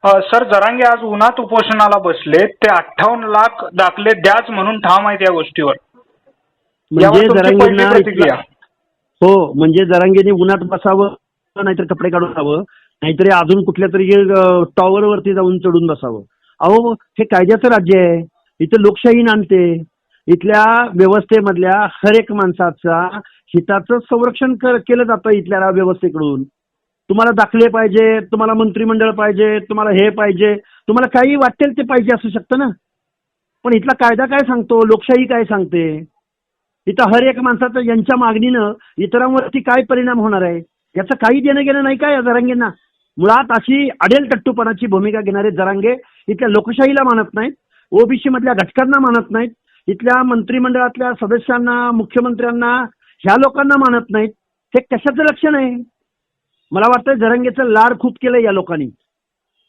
Sir, Jarange आज उन्हात उपोषणाला बसले, ते 58 लाख दाखले द्याच म्हणून ठाम आहेत या गोष्टीवर. म्हणजे यावर तुमची पहिली जरांगेंना प्रतिक्रिया? हो, म्हणजे जरांगेने उन्हात बसावं, नाहीतर कपडे काढून जावं, नाहीतरी अजून कुठल्या तरी टॉवर वरती जाऊन चढून बसावं. अहो, हे कायद्याचं राज्य आहे. इथं लोकशाही नांदते. इथल्या व्यवस्थेमधल्या हर एक माणसाचा हिताचं संरक्षण केलं जातं इथल्या व्यवस्थेकडून. तुम्हाला दाखले पाहिजे, तुम्हाला मंत्रिमंडळ पाहिजे, तुम्हाला हे पाहिजे, तुम्हाला काही वाटेल ते पाहिजे असू शकतं ना. पण इथला कायदा काय सांगतो, लोकशाही काय सांगते, इथं हर एक माणसाचं यांच्या मागणीनं इतरांवरती काय परिणाम होणार आहे याचं काही देणं घेणं नाही का या जरांगेंना. मुळात अशी अडेलटट्टूपणाची भूमिका घेणारे जरांगे इथल्या लोकशाहीला मानत नाहीत, ओबीसी मधल्या घटकांना मानत नाहीत, इथल्या मंत्रिमंडळातल्या सदस्यांना, मुख्यमंत्र्यांना, ह्या लोकांना मानत नाहीत. हे कशाचं लक्षण आहे? मला वाटतं जरांगेचं लाड खूप केलं या लोकांनी.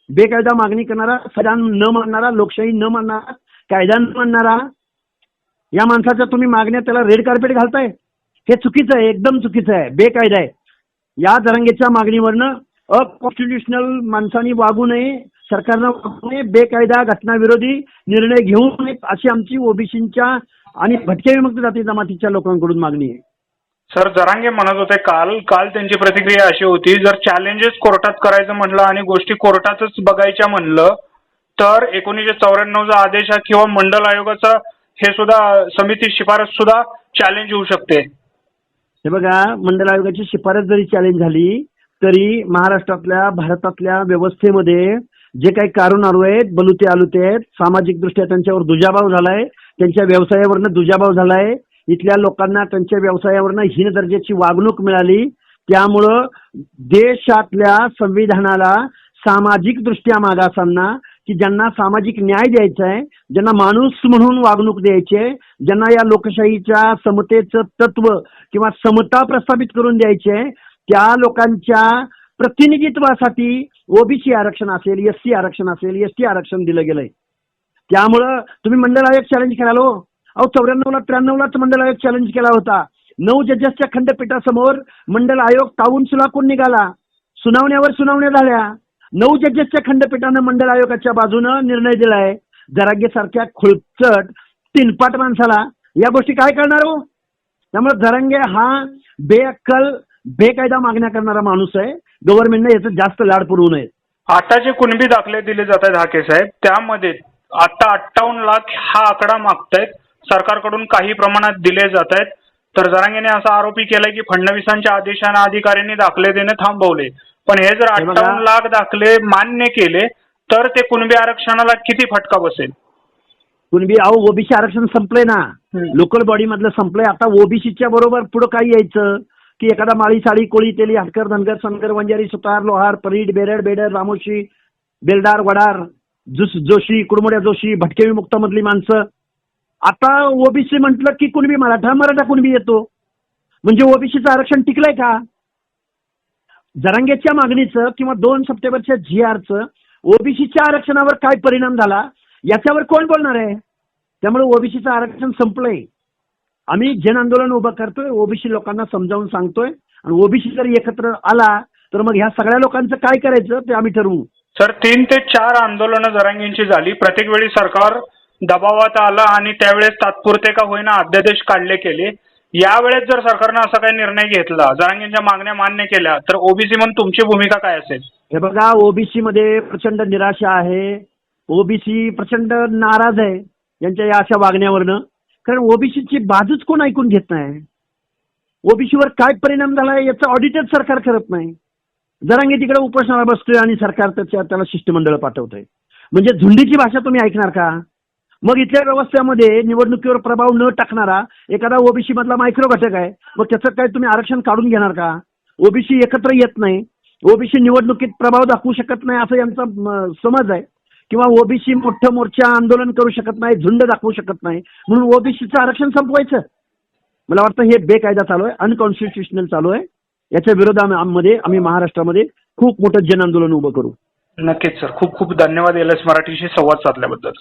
बेकायदा मागणी करणारा, संविधान न मानणारा, लोकशाही न मानणारा, कायदा न मानणारा या माणसाच्या तुम्ही मागण्या त्याला रेड कार्पेट घालताय. हे चुकीचं आहे, एकदम चुकीचं आहे, बेकायदा आहे. या जरांगेच्या मागणीवरनं अकॉन्स्टिट्युशनल माणसांनी वागू नये, सरकारनं वागू नये, बेकायदा घटनाविरोधी निर्णय घेऊ नयेत अशी आमची ओबीसींच्या आणि भटके विमुक्त जाती जमातीच्या लोकांकडून मागणी आहे. सर, जरांगे म्हणत होते काल त्यांची प्रतिक्रिया अशी होती, जर चॅलेंजेस कोर्टात करायचं म्हणलं आणि गोष्टी कोर्टातच बघायच्या म्हणलं तर 1994चा आदेश किंवा मंडल आयोगाचा हे सुद्धा समिती शिफारस सुद्धा चॅलेंज होऊ शकते. हे बघा, मंडल आयोगाची शिफारस जरी चॅलेंज झाली तरी महाराष्ट्रातल्या, भारतातल्या व्यवस्थेमध्ये जे काही कारणीभूत आहेत, बलुते आलुते आहेत, सामाजिक दृष्ट्या त्यांच्यावर दुजाभाव झालाय, त्यांच्या व्यवसायावरनं दुजाभाव झालाय, इथल्या लोकांना त्यांच्या व्यवसायावरनं हीन दर्जाची वागणूक मिळाली, त्यामुळं देशातल्या संविधानाला सामाजिक दृष्ट्या मागासांना, की ज्यांना सामाजिक न्याय द्यायचा आहे, ज्यांना माणूस म्हणून वागणूक द्यायची आहे, ज्यांना या लोकशाहीच्या समतेचं तत्व किंवा समता प्रस्थापित करून द्यायची आहे, त्या लोकांच्या प्रतिनिधित्वासाठी ओबीसी आरक्षण असेल, एससी आरक्षण असेल, एसटी आरक्षण दिलं गेलंय. त्यामुळं तुम्ही मंडल आयोग चॅलेंज कराल हो. अहो, 94ला 93लाच मंडल आयोग चॅलेंज केला होता. 9 जजेसच्या खंडपीठासमोर मंडल आयोग तावून सुलाखून निघाला, सुनावण्यावर सुनावण्या झाल्या. 9 जजेसच्या खंडपीठानं मंडल आयोगाच्या बाजूनं निर्णय दिलाय. जरांगे सारख्या खुळचट तीनपाट माणसाला या गोष्टी काय करणार हो? त्यामुळे जरांगे हा बेअक्कल, बेकायदा मागण्या करणारा माणूस आहे. गव्हर्नमेंटने याचं जास्त लाड पुरवू नये. आता जे कुणबी दाखले दिले जात आहेत हाके साहेब, त्यामध्ये आता 58 लाख हा आकडा मागतायत, सरकारकडून काही प्रमाणात दिले जात आहेत. तर जरांगेने असा आरोपी केलाय की फडणवीसांच्या आदेशाने अधिकाऱ्यांनी दाखले देणे थांबवले. पण हे जर 58 लाख दाखले मान्य केले तर ते कुणबी आरक्षणाला किती फटका बसेल? कुणबी, अहो ओबीसी आरक्षण संपलंय ना, लोकल बॉडी मधलं संपलंय. आता ओबीसीच्या बरोबर पुढे काय यायचं की एखादा माळी, साळी, कोळी, तेली, हटकर, धनगर, सनगर, वंजारी, सुतार, लोहार, परीड, बेरड, बेडर, रामोशी, बेलदार, वडार, जोशी, कुडमुड्या जोशी, भटके विमुक्त मधली माणसं. आता ओबीसी म्हटलं की कुणबी मराठा कुणबी येतो. म्हणजे ओबीसीचं आरक्षण टिकलंय का? जरांगेच्या मागणीचं किंवा 2 सप्टेंबरच्या GRचं ओबीसीच्या आरक्षणावर काय परिणाम झाला याच्यावर कोण बोलणार आहे? त्यामुळे ओबीसीचं आरक्षण संपलंय. आम्ही जन आंदोलन उभं करतोय, ओबीसी लोकांना समजावून सांगतोय, आणि ओबीसी जर एकत्र आला तर मग ह्या सगळ्या लोकांचं काय करायचं ते आम्ही ठरवू. सर, 3 ते 4 आंदोलनं जरांगेंची झाली. प्रत्येक वेळी सरकार दबावात आलं आणि त्यावेळेस तात्पुरते का होईना अध्यादेश काढले गेले. यावेळेस जर सरकारनं असा काही निर्णय घेतला, जरांगेंच्या मागण्या मान्य केल्या, तर ओबीसी म्हणून तुमची भूमिका काय असेल? हे बघा, ओबीसी मध्ये प्रचंड निराशा आहे. ओबीसी प्रचंड नाराज आहे यांच्या या अशा वागण्यावरनं. कारण ओबीसीची बाजूच कोण ऐकून घेत नाही. ओबीसीवर काय परिणाम झालाय याचं ऑडिटच सरकार करत नाही. जरांगे तिकडे उपोषणाला बसतोय आणि सरकार त्याला शिष्टमंडळ पाठवतंय. म्हणजे झुंडीची भाषा तुम्ही ऐकणार का? मग इथल्या व्यवस्थेमध्ये निवडणुकीवर प्रभाव न टाकणारा एखादा ओबीसी मधला मायक्रो घटक आहे, मग त्याचं काय तुम्ही आरक्षण काढून घेणार का? ओबीसी एकत्र येत नाही, ओबीसी निवडणुकीत प्रभाव दाखवू शकत नाही असं यांचा समज आहे, किंवा ओबीसी मोठं मोर्चा आंदोलन करू शकत नाही, झुंड दाखवू शकत नाही, म्हणून ओबीसीचं आरक्षण संपवायचं. मला वाटतं हे बेकायदा चालू आहे, अनकॉन्स्टिट्युशनल चालू आहे. याच्या विरोधामध्ये आम्ही महाराष्ट्रामध्ये खूप मोठं जन आंदोलन उभं करू. नक्कीच सर, खूप खूप धन्यवाद LS मराठीशी संवाद साधल्याबद्दल.